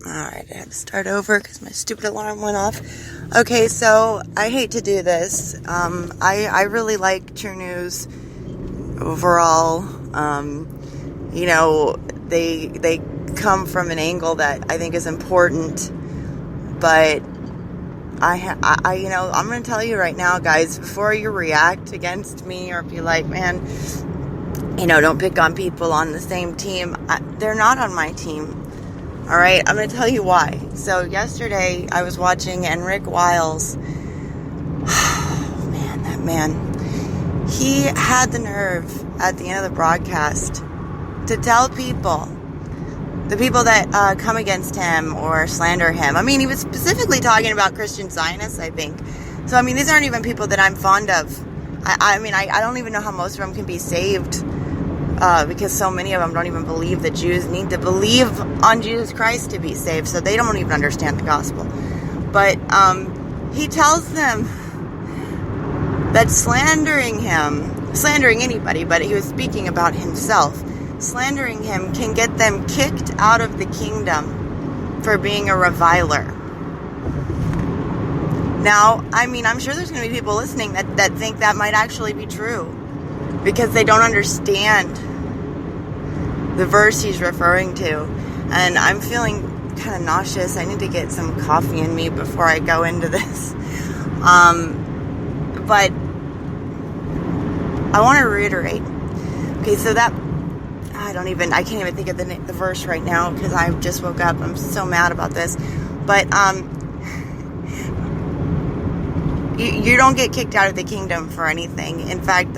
Alright, I had to start over because my stupid alarm went off. Okay, so I hate to do this. I really like True News overall. They come from an angle that I think is important, but I'm going to tell you right now, guys, before you react against me or be like, man, don't pick on people on the same team. They're not on my team. All right, I'm going to tell you why. So yesterday I was watching, and Rick Wiles, that man, he had the nerve at the end of the broadcast to tell people, the people that come against him or slander him. I mean, he was specifically talking about Christian Zionists, I think. So, I mean, these aren't even people that I'm fond of. I don't even know how most of them can be saved. Because so many of them don't even believe that Jews need to believe on Jesus Christ to be saved, so they don't even understand the gospel. But he tells them that slandering anybody, but he was speaking about himself, slandering him can get them kicked out of the kingdom for being a reviler. Now, I mean, I'm sure there's going to be people listening that think that might actually be true, because they don't understand the verse he's referring to. And I'm feeling kind of nauseous. I need to get some coffee in me before I go into this. But I want to reiterate. Okay, so that I can't even think of the verse right now because I just woke up. I'm so mad about this. But you don't get kicked out of the kingdom for anything. In fact,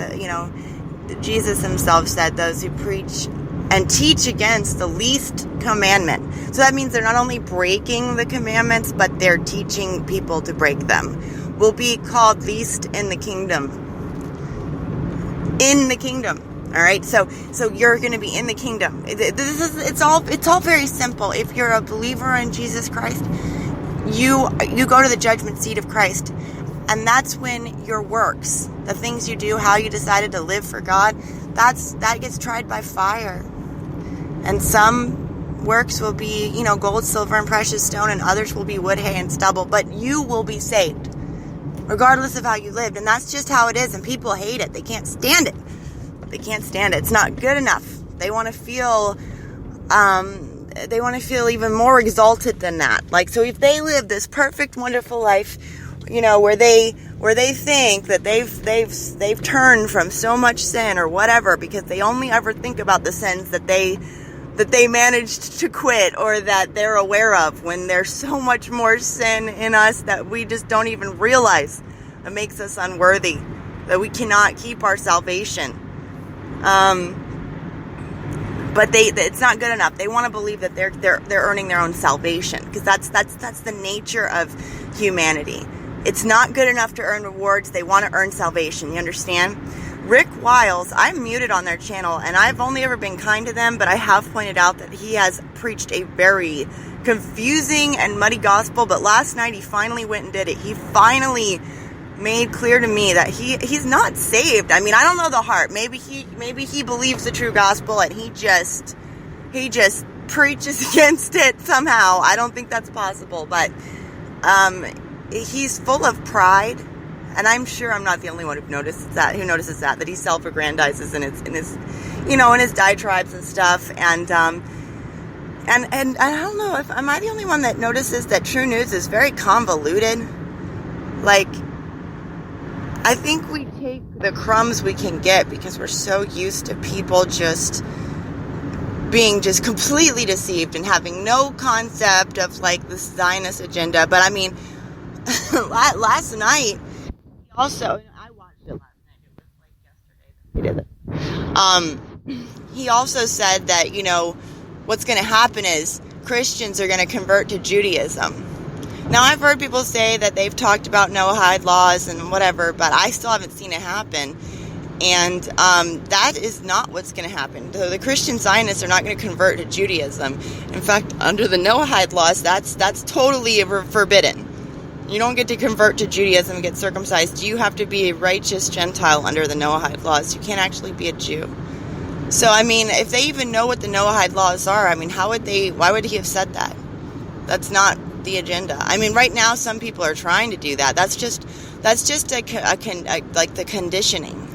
Jesus himself said those who preach and teach against the least commandment. So that means they're not only breaking the commandments, but they're teaching people to break them, will be called least in the kingdom. In the kingdom. All right. So you're going to be in the kingdom. It's all very simple. If you're a believer in Jesus Christ, you go to the judgment seat of Christ. And that's when your works, the things you do, how you decided to live for God, that gets tried by fire. And some works will be, gold, silver, and precious stone, and others will be wood, hay, and stubble. But you will be saved, regardless of how you lived. And that's just how it is. And people hate it. They can't stand it. It's not good enough. They want to feel even more exalted than that. Like, so if they live this perfect, wonderful life, where they think that they've turned from so much sin or whatever, because they only ever think about the sins that they managed to quit or that they're aware of, when there's so much more sin in us that we just don't even realize, that makes us unworthy, that we cannot keep our salvation. But it's not good enough. They want to believe that they're earning their own salvation, because that's the nature of humanity. It's not good enough to earn rewards. They want to earn salvation. You understand? Rick Wiles, I'm muted on their channel, and I've only ever been kind to them, but I have pointed out that he has preached a very confusing and muddy gospel. But last night he finally went and did it. He finally made clear to me that he's not saved. I mean, I don't know the heart. Maybe he believes the true gospel and he just preaches against it somehow. I don't think that's possible, but he's full of pride, and I'm sure I'm not the only one who notices that he self-aggrandizes in his diatribes and stuff, and I don't know if am I the only one that notices that True News is very convoluted. Like, I think we take the crumbs we can get because we're so used to people just being just completely deceived and having no concept of like the Zionist agenda. But I mean, last night, I watched it last night. It was like yesterday that we did it. He also said that, what's going to happen is Christians are going to convert to Judaism. Now, I've heard people say that they've talked about Noahide laws and whatever, but I still haven't seen it happen. And that is not what's going to happen. So the Christian Zionists are not going to convert to Judaism. In fact, under the Noahide laws, that's totally forbidden. You don't get to convert to Judaism and get circumcised. You have to be a righteous Gentile under the Noahide laws. You can't actually be a Jew. So, I mean, if they even know what the Noahide laws are, I mean, why would he have said that? That's not the agenda. I mean, right now, some people are trying to do that. That's just like the conditioning.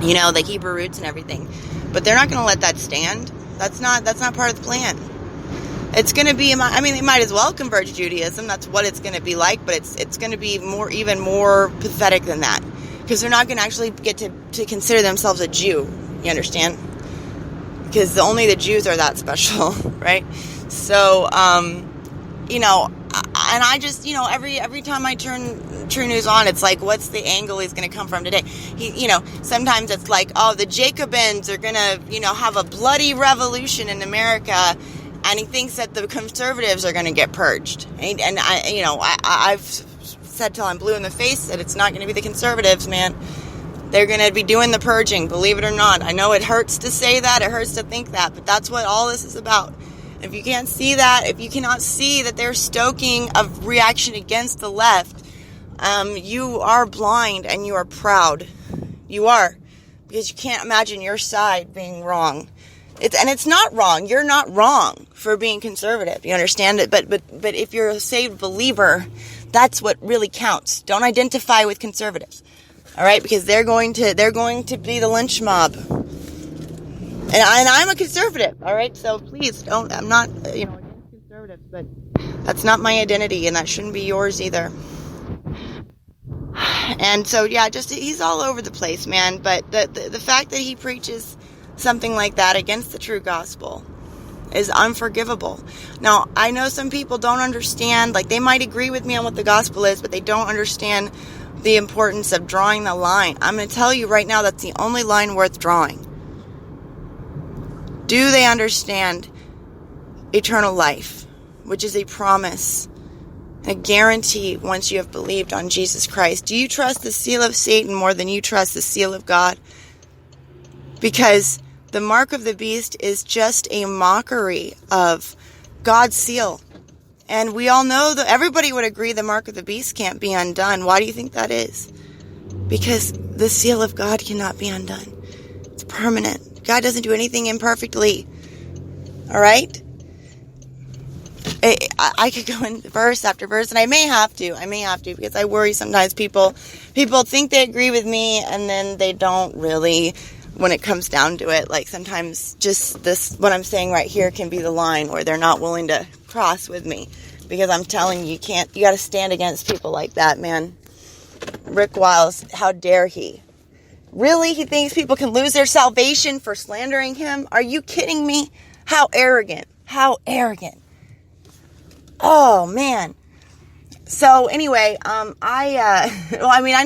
You know, the Hebrew roots and everything. But they're not going to let that stand. That's not part of the plan. It's going to be, I mean, they might as well convert to Judaism. That's what it's going to be like, but it's going to be even more pathetic than that. Because they're not going to actually get to consider themselves a Jew. You understand? Because only the Jews are that special, right? So, you know, and I just, you know, every time I turn True News on, it's like, what's the angle he's going to come from today? You know, sometimes it's like, oh, the Jacobins are going to, you know, have a bloody revolution in America, and he thinks that the conservatives are going to get purged. And I, you know, I've said till I'm blue in the face that it's not going to be the conservatives, man. They're going to be doing the purging, believe it or not. I know it hurts to say that, it hurts to think that, but that's what all this is about. If you can't see that, if you cannot see that they're stoking a reaction against the left, you are blind and you are proud. You are. Because you can't imagine your side being wrong. It's not wrong. You're not wrong for being conservative. You understand it? But if you're a saved believer, that's what really counts. Don't identify with conservatives. All right? Because they're going to be the lynch mob. And I'm a conservative, all right? So please don't, I'm not, you know, against conservatives, but that's not my identity, and that shouldn't be yours either. And so, yeah, just, he's all over the place, man. But the fact that he preaches something like that against the true gospel is unforgivable. Now, I know some people don't understand, like, they might agree with me on what the gospel is, but they don't understand the importance of drawing the line. I'm going to tell you right now, that's the only line worth drawing. Do they understand eternal life, which is a promise, a guarantee once you have believed on Jesus Christ? Do you trust the seal of Satan more than you trust the seal of God? Because the mark of the beast is just a mockery of God's seal. And we all know that everybody would agree the mark of the beast can't be undone. Why do you think that is? Because the seal of God cannot be undone. It's permanent. God doesn't do anything imperfectly. All right? I could go in verse after verse, and I may have to, because I worry sometimes people think they agree with me, and then they don't really, when it comes down to it. Like, sometimes just this, what I'm saying right here can be the line where they're not willing to cross with me, because I'm telling you, you got to stand against people like that, man. Rick Wiles, how dare he? Really? He thinks people can lose their salvation for slandering him? Are you kidding me? How arrogant. How arrogant. Oh, man. So, anyway, I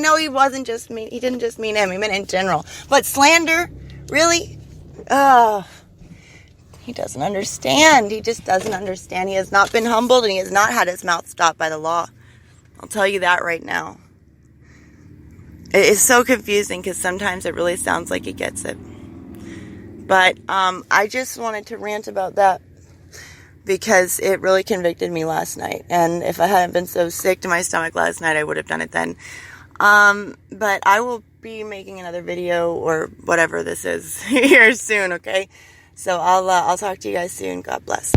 know he didn't just mean him. He meant in general. But slander? Really? He doesn't understand. He just doesn't understand. He has not been humbled, and he has not had his mouth stopped by the law. I'll tell you that right now. It is so confusing, because sometimes it really sounds like he gets it. But I just wanted to rant about that, because it really convicted me last night. And if I hadn't been so sick to my stomach last night, I would have done it then. But I will be making another video, or whatever this is, here soon, okay? So I'll talk to you guys soon. God bless.